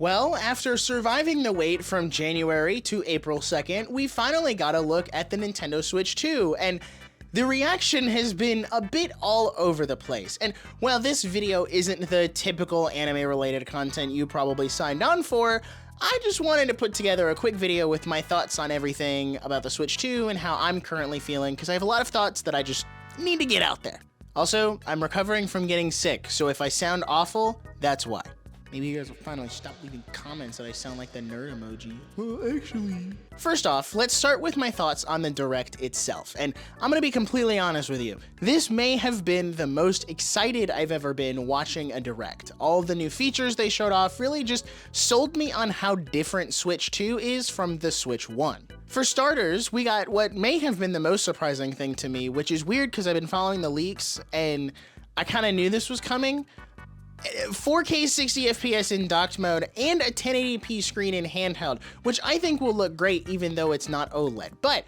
Well, after surviving the wait from January to April 2nd, we finally got a look at the Nintendo Switch 2, and the reaction has been a bit all over the place. And while this video isn't the typical anime-related content you probably signed on for, I just wanted to put together a quick video with my thoughts on everything about the Switch 2 and how I'm currently feeling, because I have a lot of thoughts that I just need to get out there. Also, I'm recovering from getting sick, so if I sound awful, that's why. Maybe you guys will finally stop leaving comments that I sound like the nerd emoji. Well, actually. First off, let's start with my thoughts on the Direct itself. And I'm gonna be completely honest with you. This may have been the most excited I've ever been watching a Direct. All the new features they showed off really just sold me on how different Switch 2 is from the Switch 1. For starters, we got what may have been the most surprising thing to me, which is weird because I've been following the leaks and I kind of knew this was coming. 4K 60 FPS in docked mode and a 1080p screen in handheld, which I think will look great even though it's not OLED. But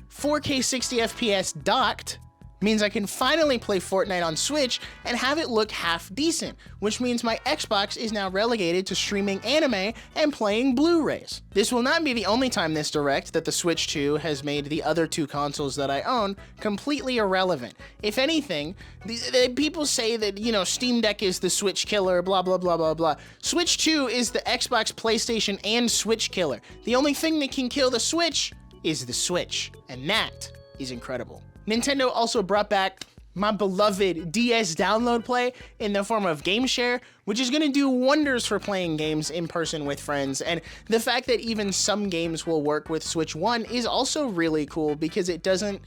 4K 60 FPS docked means I can finally play Fortnite on Switch and have it look half decent, which means my Xbox is now relegated to streaming anime and playing Blu-rays. This will not be the only time this Direct that the Switch 2 has made the other two consoles that I own completely irrelevant. If anything, the people say that, you know, Steam Deck is the Switch killer, blah, blah, blah, blah, blah. Switch 2 is the Xbox, PlayStation, and Switch killer. The only thing that can kill the Switch is the Switch, and that is incredible. Nintendo also brought back my beloved DS download play in the form of Game Share, which is going to do wonders for playing games in person with friends. And the fact that even some games will work with Switch 1 is also really cool because it doesn't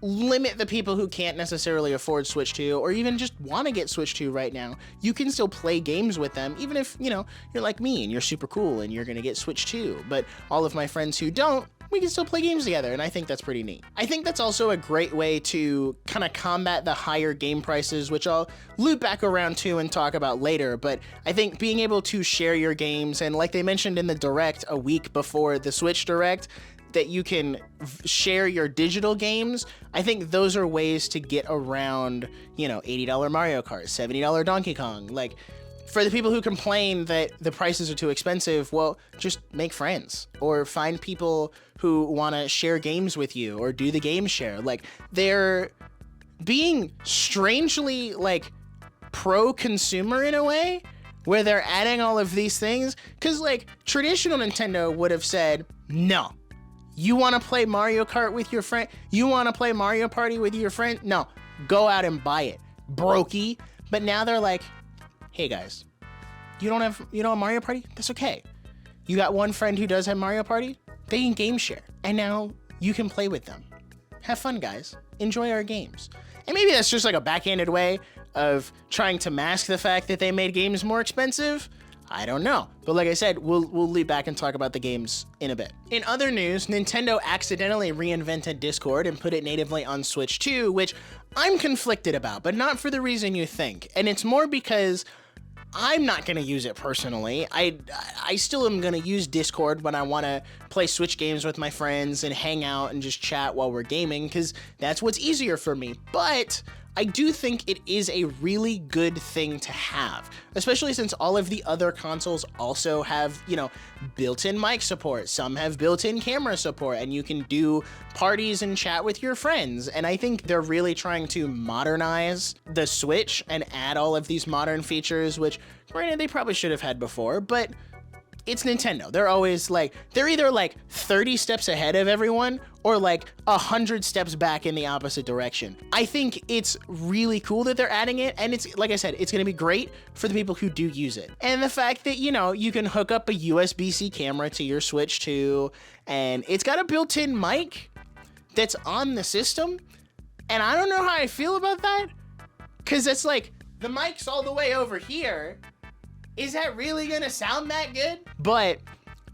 limit the people who can't necessarily afford Switch 2 or even just want to get Switch 2 right now. You can still play games with them, even if, you know, you're like me and you're super cool and you're going to get Switch 2. But all of my friends who don't, we can still play games together, and I think that's pretty neat. I think that's also a great way to kind of combat the higher game prices, which I'll loop back around to and talk about later, but I think being able to share your games, and like they mentioned in the Direct a week before the Switch Direct, that you can share your digital games, I think those are ways to get around, you know, $80 Mario Kart, $70 Donkey Kong. Like, for the people who complain that the prices are too expensive, well, just make friends or find people who want to share games with you or do the game share. Like, they're being strangely, like, pro-consumer in a way where they're adding all of these things. Because, like, traditional Nintendo would have said, no. You want to play Mario Kart with your friend? You want to play Mario Party with your friend? No, go out and buy it. Brokey. But now they're like, hey guys, you don't have Mario Party? That's okay. You got one friend who does have Mario Party? They can game share. And now you can play with them. Have fun, guys. Enjoy our games. And maybe that's just like a backhanded way of trying to mask the fact that they made games more expensive. I don't know. But like I said, we'll leap back and talk about the games in a bit. In other news, Nintendo accidentally reinvented Discord and put it natively on Switch 2, which I'm conflicted about, but not for the reason you think. And it's more because I'm not going to use it personally. I still am going to use Discord when I want to play Switch games with my friends and hang out and just chat while we're gaming, because that's what's easier for me. But I do think it is a really good thing to have, especially since all of the other consoles also have, you know, built-in mic support. Some have built-in camera support, and you can do parties and chat with your friends. And I think they're really trying to modernize the Switch and add all of these modern features, which, granted, they probably should have had before, but it's Nintendo. They're always like, they're either like 30 steps ahead of everyone or like 100 steps back in the opposite direction. I think it's really cool that they're adding it. And it's, like I said, it's going to be great for the people who do use it. And the fact that, you know, you can hook up a USB-C camera to your Switch 2, and it's got a built-in mic that's on the system. And I don't know how I feel about that, because it's like, the mic's all the way over here. Is that really gonna sound that good? But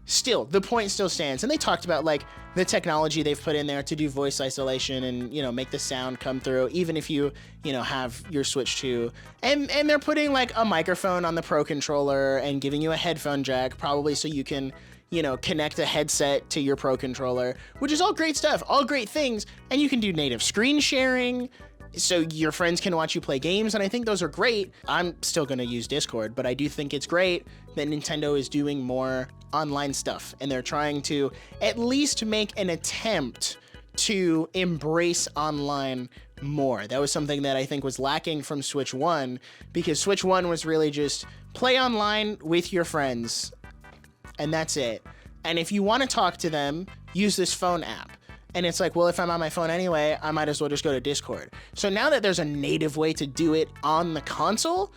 still, the point still stands. And they talked about like the technology they've put in there to do voice isolation and, you know, make the sound come through, even if you know, have your Switch 2. And they're putting like a microphone on the Pro Controller and giving you a headphone jack, probably so you can, you know, connect a headset to your Pro Controller, which is all great stuff, all great things. And you can do native screen sharing. so your friends can watch you play games, and I think those are great. I'm still gonna use Discord, but I do think it's great that Nintendo is doing more online stuff, and they're trying to at least make an attempt to embrace online more. That was something that I think was lacking from Switch 1, because Switch 1 was really just play online with your friends, and that's it. And if you want to talk to them, use this phone app. And it's like, well, if I'm on my phone anyway, I might as well just go to Discord. So now that there's a native way to do it on the console,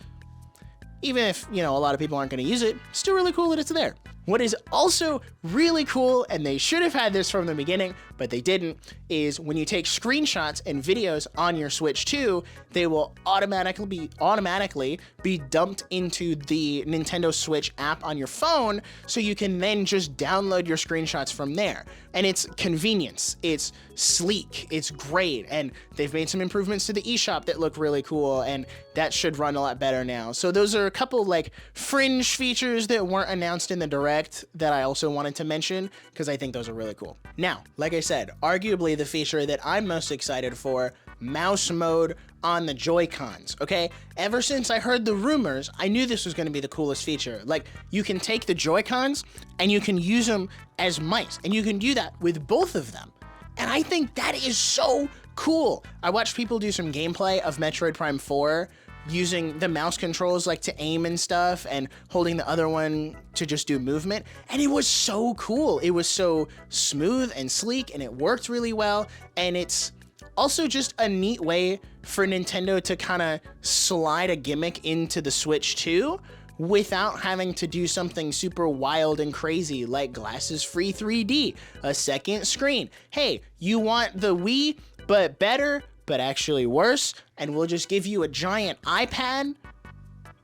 even if, you know, a lot of people aren't going to use it, it's still really cool that it's there. What is also really cool, and they should have had this from the beginning, but they didn't, is when you take screenshots and videos on your Switch 2, they will automatically be dumped into the Nintendo Switch app on your phone, so you can then just download your screenshots from there. And it's convenience, it's sleek, it's great, and they've made some improvements to the eShop that look really cool, and that should run a lot better now. So those are a couple like fringe features that weren't announced in the Direct that I also wanted to mention, because I think those are really cool. Now, like I said, arguably the feature that I'm most excited for, mouse mode on the Joy-Cons, okay? Ever since I heard the rumors, I knew this was gonna be the coolest feature. Like, you can take the Joy-Cons and you can use them as mice, and you can do that with both of them. And I think that is so cool. I watched people do some gameplay of Metroid Prime 4 using the mouse controls like to aim and stuff, and holding the other one to just do movement, and it was so cool. It was so smooth and sleek, and it worked really well, and it's also just a neat way for Nintendo to kind of slide a gimmick into the Switch 2 without having to do something super wild and crazy like glasses-free 3D, a second screen. Hey, you want the Wii, but better, but actually worse, and we'll just give you a giant iPad?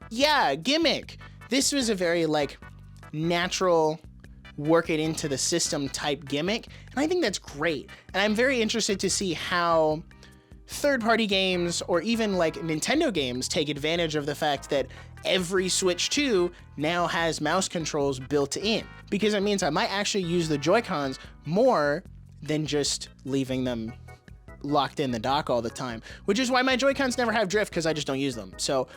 Yeah, gimmick. This was a very like natural work it into the system type gimmick, and I think that's great. And I'm very interested to see how third-party games or even like Nintendo games take advantage of the fact that every Switch 2 now has mouse controls built in, because it means I might actually use the Joy-Cons more than just leaving them locked in the dock all the time, which is why my Joy-Cons never have drift, because I just don't use them. So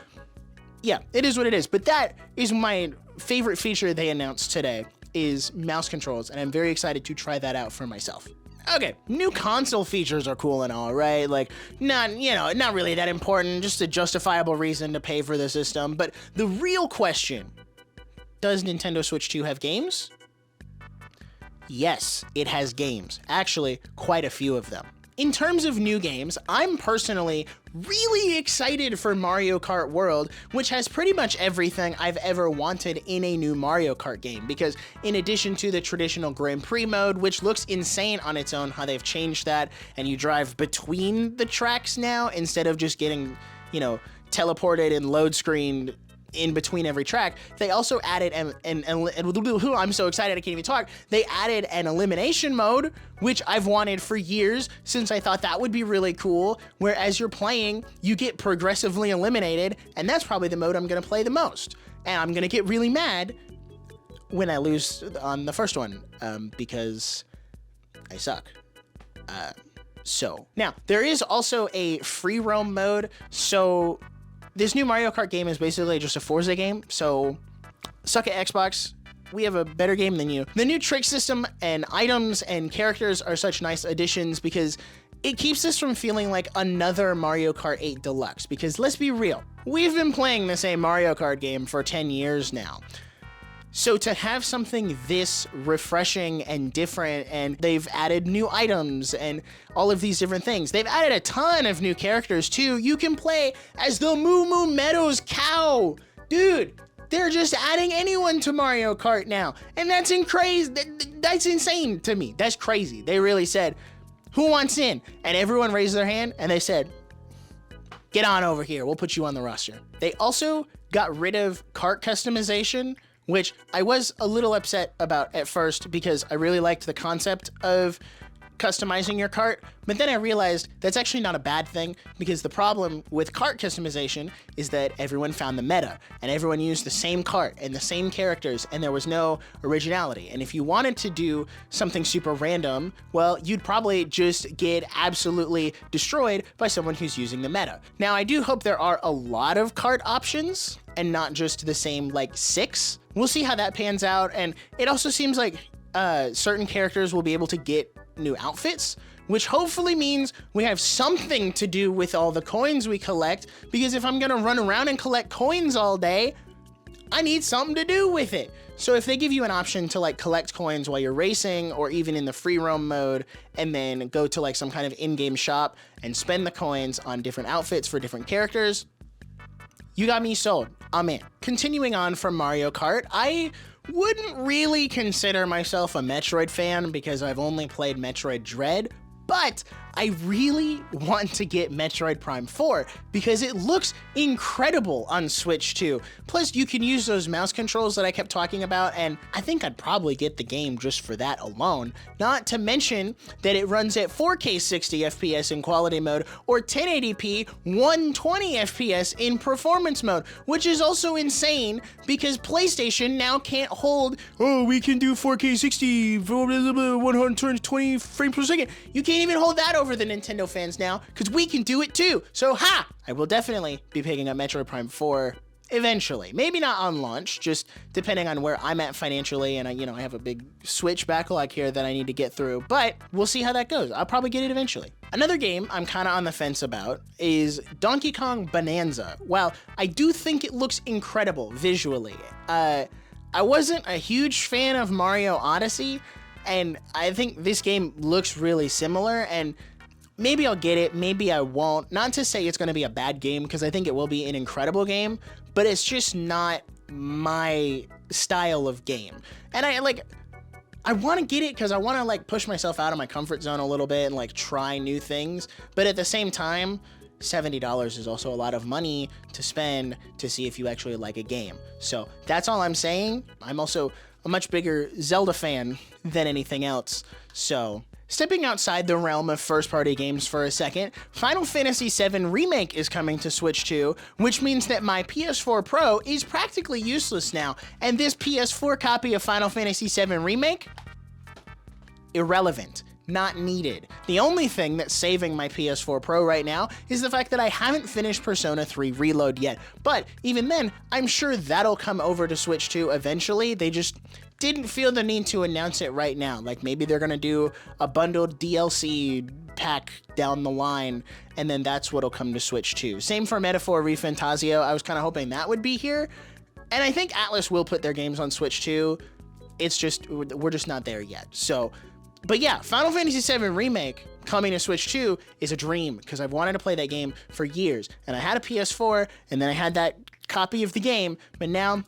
yeah, it is what it is. But that is my favorite feature they announced today, is mouse controls, and I'm very excited to try that out for myself. Okay, new console features are cool and all, right? Like, not really that important, just a justifiable reason to pay for the system. But the real question, does Nintendo Switch 2 have games? Yes, it has games. Actually, quite a few of them. In terms of new games, I'm personally really excited for Mario Kart World, which has pretty much everything I've ever wanted in a new Mario Kart game, because in addition to the traditional Grand Prix mode, which looks insane on its own how they've changed that, and you drive between the tracks now instead of just getting, teleported and load screened in between every track, they also added I'm so excited I can't even talk. They added an elimination mode, which I've wanted for years, since I thought that would be really cool, where as you're playing, you get progressively eliminated, and that's probably the mode I'm gonna play the most. And I'm gonna get really mad when I lose on the first one, because I suck. So now there is also a free roam mode, so this new Mario Kart game is basically just a Forza game, so suck at Xbox. We have a better game than you. The new trick system and items and characters are such nice additions, because it keeps this from feeling like another Mario Kart 8 Deluxe, because let's be real, we've been playing the same Mario Kart game for 10 years now. So to have something this refreshing and different, and they've added new items and all of these different things. They've added a ton of new characters too. You can play as the Moo Moo Meadows cow. Dude, they're just adding anyone to Mario Kart now. And that's that's insane to me. That's crazy. They really said, who wants in? And everyone raised their hand and they said, get on over here. We'll put you on the roster. They also got rid of kart customization, which I was a little upset about at first, because I really liked the concept of customizing your cart, but then I realized that's actually not a bad thing, because the problem with cart customization is that everyone found the meta and everyone used the same cart and the same characters, and there was no originality. And if you wanted to do something super random, well, you'd probably just get absolutely destroyed by someone who's using the meta. Now, I do hope there are a lot of cart options and not just the same like 6. We'll see how that pans out. And it also seems like certain characters will be able to get new outfits, which hopefully means we have something to do with all the coins we collect, because if I'm gonna run around and collect coins all day, I need something to do with it. So if they give you an option to like collect coins while you're racing, or even in the free roam mode, and then go to like some kind of in-game shop and spend the coins on different outfits for different characters, you got me sold. I'm in. Continuing on from Mario Kart, I wouldn't really consider myself a Metroid fan because I've only played Metroid Dread, but I really want to get Metroid Prime 4 because it looks incredible on Switch 2. Plus, you can use those mouse controls that I kept talking about, and I think I'd probably get the game just for that alone. Not to mention that it runs at 4K 60 FPS in quality mode, or 1080p 120 FPS in performance mode, which is also insane because PlayStation now can't hold, oh, we can do 4K 60, 120 frames per second. You can't even hold that over the Nintendo fans now, because we can do it too. So ha! I will definitely be picking up Metroid Prime 4 eventually. Maybe not on launch, just depending on where I'm at financially, and I have a big Switch backlog here that I need to get through, but we'll see how that goes. I'll probably get it eventually. Another game I'm kind of on the fence about is Donkey Kong Bonanza. While I do think it looks incredible visually, I wasn't a huge fan of Mario Odyssey, and I think this game looks really similar, and maybe I'll get it, maybe I won't. Not to say it's going to be a bad game, because I think it will be an incredible game, but it's just not my style of game. And I want to get it because I want to like push myself out of my comfort zone a little bit and like try new things, but at the same time, $70 is also a lot of money to spend to see if you actually like a game. So that's all I'm saying. I'm also a much bigger Zelda fan than anything else. So stepping outside the realm of first-party games for a second, Final Fantasy VII Remake is coming to Switch 2, which means that my PS4 Pro is practically useless now, and this PS4 copy of Final Fantasy VII Remake? Irrelevant. Not needed. The only thing that's saving my PS4 Pro right now is the fact that I haven't finished Persona 3 Reload yet, but even then, I'm sure that'll come over to Switch 2 eventually. They just didn't feel the need to announce it right now. Like maybe they're gonna do a bundled DLC pack down the line, and then that's what'll come to Switch 2. Same for Metaphor ReFantazio. I was kind of hoping that would be here, and I think Atlas will put their games on Switch 2. It's just, we're just not there yet. So, but yeah, Final Fantasy VII Remake coming to Switch 2 is a dream, because I've wanted to play that game for years, and I had a PS4, and then I had that copy of the game, but now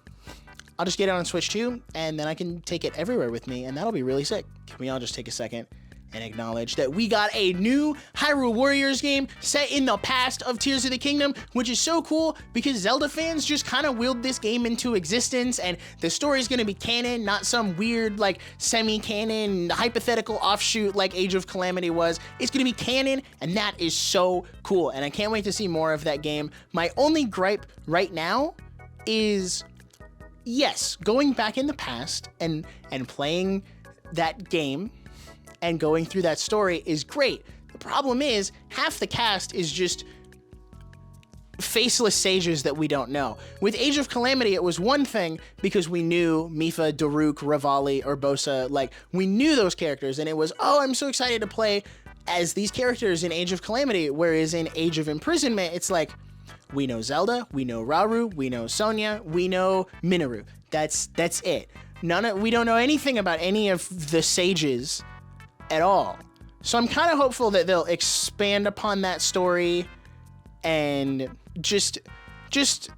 I'll just get it on Switch 2, and then I can take it everywhere with me, and that'll be really sick. Can we all just take a second and acknowledge that we got a new Hyrule Warriors game set in the past of Tears of the Kingdom, which is so cool because Zelda fans just kind of willed this game into existence, and the story's gonna be canon, not some weird like semi-canon hypothetical offshoot like Age of Calamity was. It's gonna be canon, and that is so cool, and I can't wait to see more of that game. My only gripe right now is, yes, going back in the past and playing that game and going through that story is great. The problem is, half the cast is just faceless sages that we don't know. With Age of Calamity, it was one thing because we knew Mipha, Daruk, Revali, Urbosa, like, we knew those characters, and it was, oh, I'm so excited to play as these characters in Age of Calamity, whereas in Age of Imprisonment, it's like, we know Zelda, we know Rauru, we know Sonya, we know Minoru. That's it. We don't know anything about any of the sages at all. So I'm kind of hopeful that they'll expand upon that story and just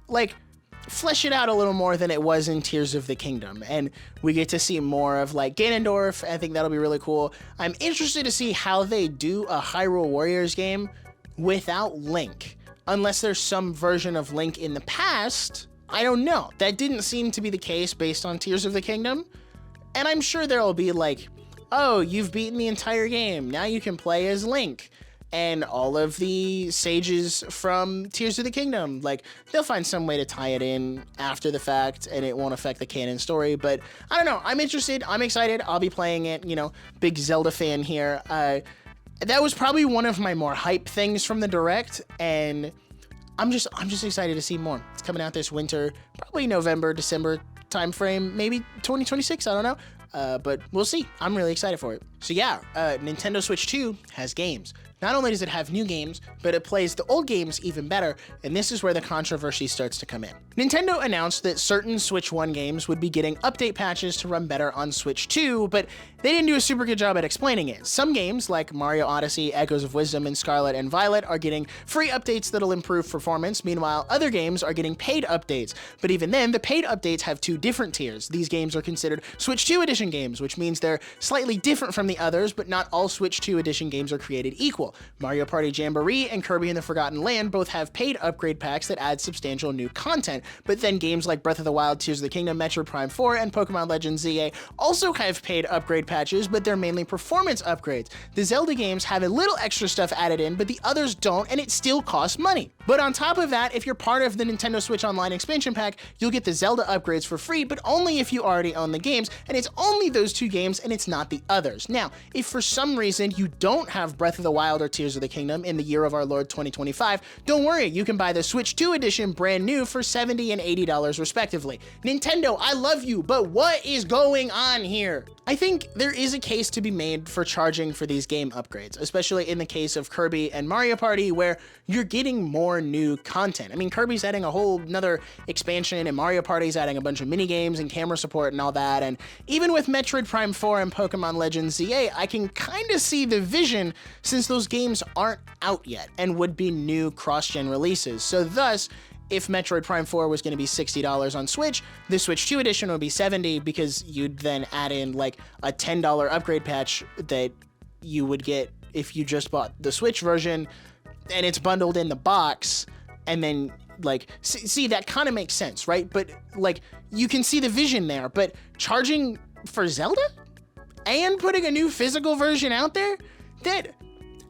like flesh it out a little more than it was in Tears of the Kingdom, and we get to see more of like Ganondorf. I think that'll be really cool. I'm interested to see how they do a Hyrule Warriors game without Link, unless there's some version of Link in the past. I don't know. That didn't seem to be the case based on Tears of the Kingdom, and I'm sure there'll be like oh, you've beaten the entire game. Now you can play as Link. And all of the sages from Tears of the Kingdom. Like, they'll find some way to tie it in after the fact, and it won't affect the canon story. But I don't know. I'm interested. I'm excited. I'll be playing it. You know, big Zelda fan here. That was probably one of my more hype things from the Direct, and I'm just excited to see more. It's coming out this winter, probably November, December timeframe, maybe 2026. I don't know. But we'll see. I'm really excited for it. So yeah, Nintendo Switch 2 has games. Not only does it have new games, but it plays the old games even better, and this is where the controversy starts to come in. Nintendo announced that certain Switch 1 games would be getting update patches to run better on Switch 2, but they didn't do a super good job at explaining it. Some games, like Mario Odyssey, Echoes of Wisdom, and Scarlet and Violet, are getting free updates that'll improve performance. Meanwhile, other games are getting paid updates. But even then, the paid updates have two different tiers. These games are considered Switch 2 Edition games, which means they're slightly different from the others, but not all Switch 2 Edition games are created equal. Mario Party Jamboree and Kirby and the Forgotten Land both have paid upgrade packs that add substantial new content, but then games like Breath of the Wild, Tears of the Kingdom, Metroid Prime 4, and Pokemon Legends ZA also have paid upgrade patches, but they're mainly performance upgrades. The Zelda games have a little extra stuff added in, but the others don't, and it still costs money. But on top of that, if you're part of the Nintendo Switch Online expansion pack, you'll get the Zelda upgrades for free, but only if you already own the games, and it's only those two games, and it's not the others. Now, if for some reason you don't have Breath of the Wild or Tears of the Kingdom in the year of our Lord 2025, don't worry, you can buy the Switch 2 edition brand new for $70 and $80 respectively. Nintendo, I love you, but what is going on here? I think there is a case to be made for charging for these game upgrades, especially in the case of Kirby and Mario Party, where you're getting more new content. I mean, Kirby's adding a whole nother expansion, and Mario Party's adding a bunch of mini games and camera support and all that, and even with Metroid Prime 4 and Pokemon Legends ZA, I can kind of see the vision since those games aren't out yet and would be new cross-gen releases. So thus, if Metroid Prime 4 was going to be $60 on Switch, the Switch 2 edition would be $70 because you'd then add in like a $10 upgrade patch that you would get if you just bought the Switch version, and it's bundled in the box, and then like, see that kind of makes sense, right? But like, you can see the vision there, but charging for Zelda and putting a new physical version out there, that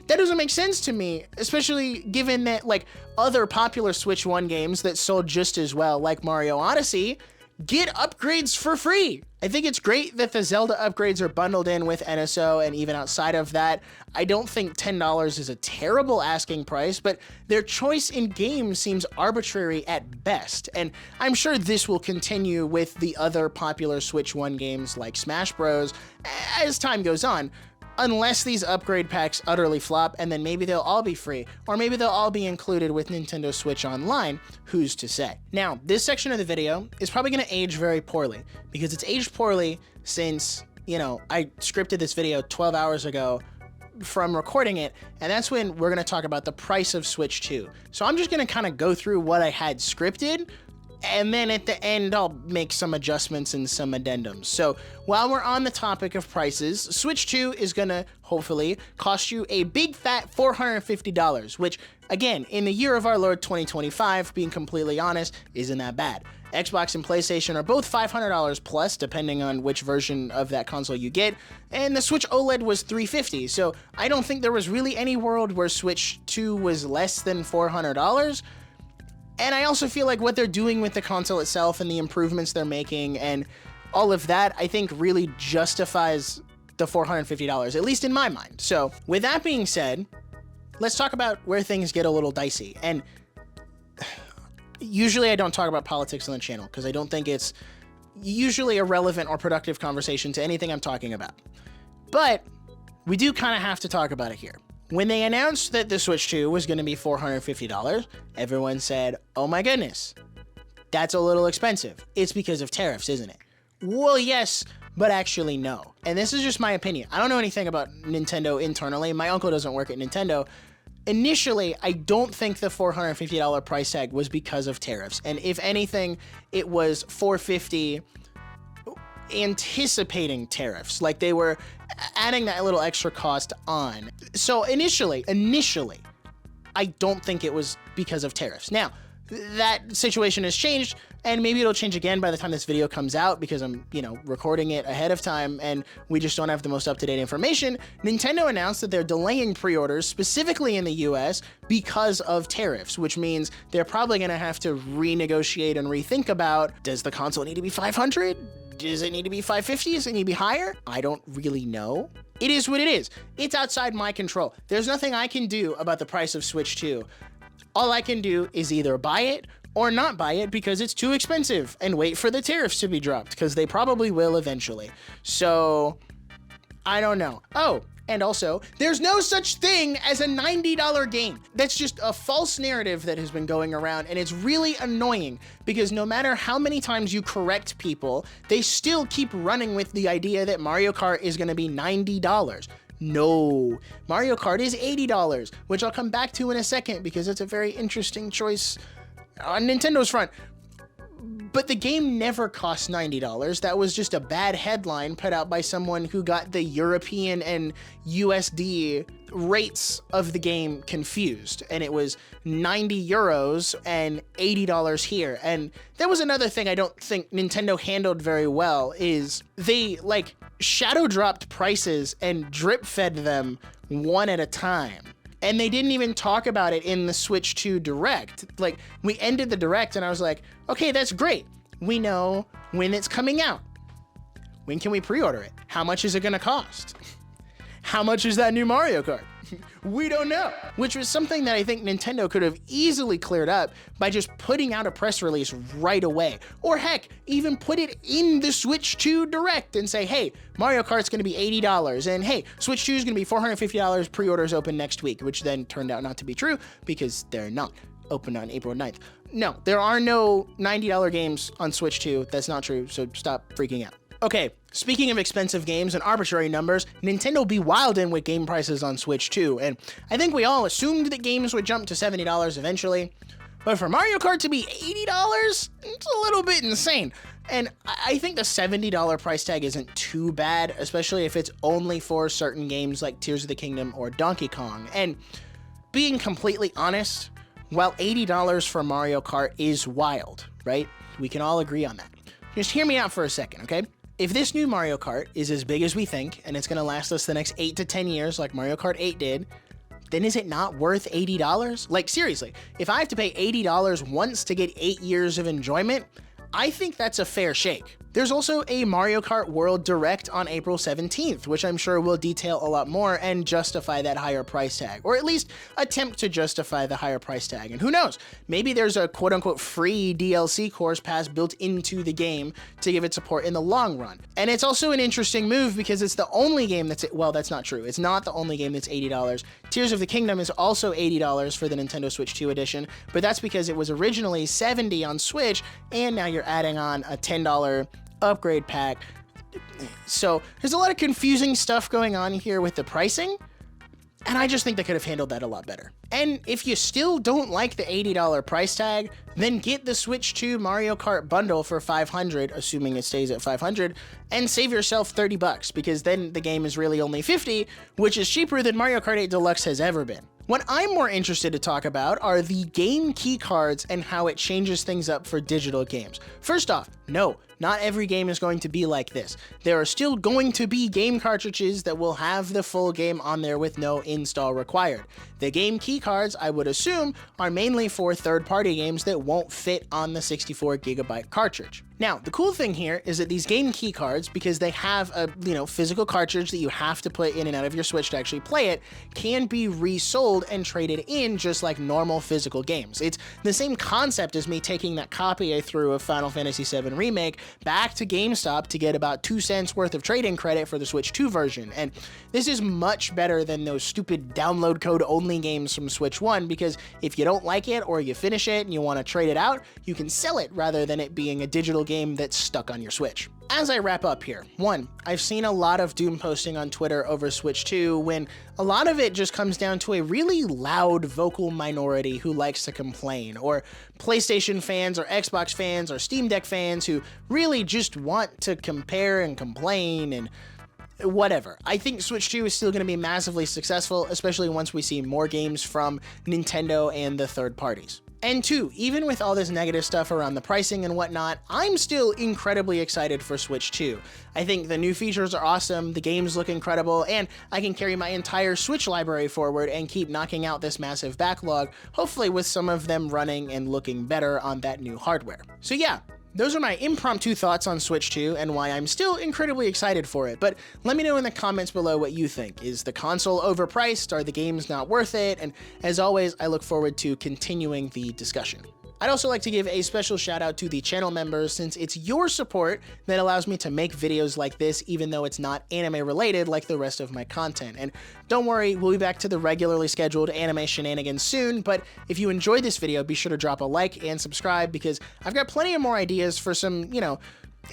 doesn't make sense to me, especially given that like other popular Switch 1 games that sold just as well, like Mario Odyssey, get upgrades for free. I think it's great that the Zelda upgrades are bundled in with NSO, and even outside of that, I don't think $10 is a terrible asking price, but their choice in games seems arbitrary at best, and I'm sure this will continue with the other popular Switch 1 games like Smash Bros. As time goes on. Unless these upgrade packs utterly flop, and then maybe they'll all be free, or maybe they'll all be included with Nintendo Switch Online, who's to say? Now, this section of the video is probably going to age very poorly, because it's aged poorly since, you know, I scripted this video 12 hours ago from recording it, and that's when we're going to talk about the price of Switch 2. So I'm just going to kind of go through what I had scripted, and then at the end, I'll make some adjustments and some addendums. So while we're on the topic of prices, Switch 2 is gonna, hopefully, cost you a big fat $450, which, again, in the year of our Lord 2025, being completely honest, isn't that bad. Xbox and PlayStation are both $500 plus, depending on which version of that console you get, and the Switch OLED was $350, so I don't think there was really any world where Switch 2 was less than $400. And I also feel like what they're doing with the console itself and the improvements they're making and all of that, I think really justifies the $450, at least in my mind. So with that being said, let's talk about where things get a little dicey. And usually I don't talk about politics on the channel because I don't think it's usually a relevant or productive conversation to anything I'm talking about. But we do kind of have to talk about it here. When they announced that the Switch 2 was going to be $450, everyone said, oh my goodness, that's a little expensive. It's because of tariffs, isn't it? Well, yes, but actually no. And this is just my opinion. I don't know anything about Nintendo internally. My uncle doesn't work at Nintendo. Initially, I don't think the $450 price tag was because of tariffs. And if anything, it was $450 anticipating tariffs, like they were adding that little extra cost on. So initially, I don't think it was because of tariffs. Now, that situation has changed, and maybe it'll change again by the time this video comes out because I'm, recording it ahead of time and we just don't have the most up-to-date information. Nintendo announced that they're delaying pre-orders specifically in the US because of tariffs, which means they're probably going to have to renegotiate and rethink about, does the console need to be $500? Does it need to be $550? Does it need to be higher? I don't really know. It is what it is. It's outside my control. There's nothing I can do about the price of Switch 2. All I can do is either buy it or not buy it because it's too expensive and wait for the tariffs to be dropped because they probably will eventually. So, I don't know. Oh, and also, there's no such thing as a $90 game. That's just a false narrative that has been going around, and it's really annoying because no matter how many times you correct people, they still keep running with the idea that Mario Kart is going to be $90. No, Mario Kart is $80, which I'll come back to in a second because it's a very interesting choice on Nintendo's front. But the game never cost $90. That was just a bad headline put out by someone who got the European and USD rates of the game confused. And it was 90 euros and $80 here. And that was another thing I don't think Nintendo handled very well is they shadow dropped prices and drip fed them one at a time. And they didn't even talk about it in the Switch 2 Direct. We ended the Direct and I was like, okay, that's great. We know when it's coming out. When can we pre-order it? How much is it gonna cost? How much is that new Mario Kart? We don't know. Which was something that I think Nintendo could have easily cleared up by just putting out a press release right away. Or heck, even put it in the Switch 2 Direct and say, hey, Mario Kart's gonna be $80, and hey, Switch 2 is gonna be $450, pre-orders open next week, which then turned out not to be true because they're not open on April 9th. No, there are no $90 games on Switch 2. That's not true, so stop freaking out. Okay, speaking of expensive games and arbitrary numbers, Nintendo be wildin' with game prices on Switch 2, and I think we all assumed that games would jump to $70 eventually, but for Mario Kart to be $80, it's a little bit insane. And I think the $70 price tag isn't too bad, especially if it's only for certain games like Tears of the Kingdom or Donkey Kong. And being completely honest, while $80 for Mario Kart is wild, right? We can all agree on that. Just hear me out for a second, okay? If this new Mario Kart is as big as we think, and it's gonna last us the next 8 to 10 years like Mario Kart 8 did, then is it not worth $80? Seriously, if I have to pay $80 once to get 8 years of enjoyment, I think that's a fair shake. There's also a Mario Kart World Direct on April 17th, which I'm sure will detail a lot more and justify that higher price tag, or at least attempt to justify the higher price tag. And who knows, maybe there's a quote-unquote free DLC course pass built into the game to give it support in the long run. And it's also an interesting move because it's the only game that's, well, that's not true. It's not the only game that's $80. Tears of the Kingdom is also $80 for the Nintendo Switch 2 edition, but that's because it was originally $70 on Switch, and now you're adding on a $10 upgrade pack. So there's a lot of confusing stuff going on here with the pricing, and I just think they could have handled that a lot better. And if you still don't like the $80 price tag, then get the Switch 2 Mario Kart bundle for $500, assuming it stays at $500, and save yourself $30 because then the game is really only $50, which is cheaper than Mario Kart 8 Deluxe has ever been. What I'm more interested to talk about are the game key cards and how it changes things up for digital games. First off, no, not every game is going to be like this. There are still going to be game cartridges that will have the full game on there with no install required. The game key cards, I would assume, are mainly for third-party games that won't fit on the 64GB cartridge. Now, the cool thing here is that these game key cards, because they have a, physical cartridge that you have to put in and out of your Switch to actually play it, can be resold and traded in just like normal physical games. It's the same concept as me taking that copy I threw of Final Fantasy VII Remake back to GameStop to get about 2 cents worth of trade-in credit for the Switch 2 version. And this is much better than those stupid download code only games from Switch 1, because if you don't like it or you finish it and you want to trade it out, you can sell it rather than it being a digital game that's stuck on your Switch. As I wrap up here, one, I've seen a lot of doom posting on Twitter over Switch 2 when a lot of it just comes down to a really loud vocal minority who likes to complain, or PlayStation fans or Xbox fans or Steam Deck fans who really just want to compare and complain and whatever. I think Switch 2 is still going to be massively successful, especially once we see more games from Nintendo and the third parties. And two, even with all this negative stuff around the pricing and whatnot, I'm still incredibly excited for Switch 2. I think the new features are awesome, the games look incredible, and I can carry my entire Switch library forward and keep knocking out this massive backlog, hopefully with some of them running and looking better on that new hardware. So yeah, those are my impromptu thoughts on Switch 2 and why I'm still incredibly excited for it, but let me know in the comments below what you think. Is the console overpriced? Are the games not worth it? And as always, I look forward to continuing the discussion. I'd also like to give a special shout out to the channel members, since it's your support that allows me to make videos like this even though it's not anime related like the rest of my content. And don't worry, we'll be back to the regularly scheduled anime shenanigans soon, but if you enjoyed this video, be sure to drop a like and subscribe because I've got plenty of more ideas for some,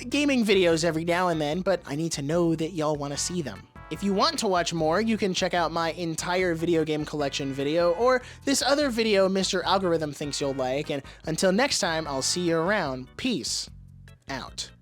gaming videos every now and then, but I need to know that y'all want to see them. If you want to watch more, you can check out my entire video game collection video or this other video Mr. Algorithm thinks you'll like, and until next time, I'll see you around. Peace out.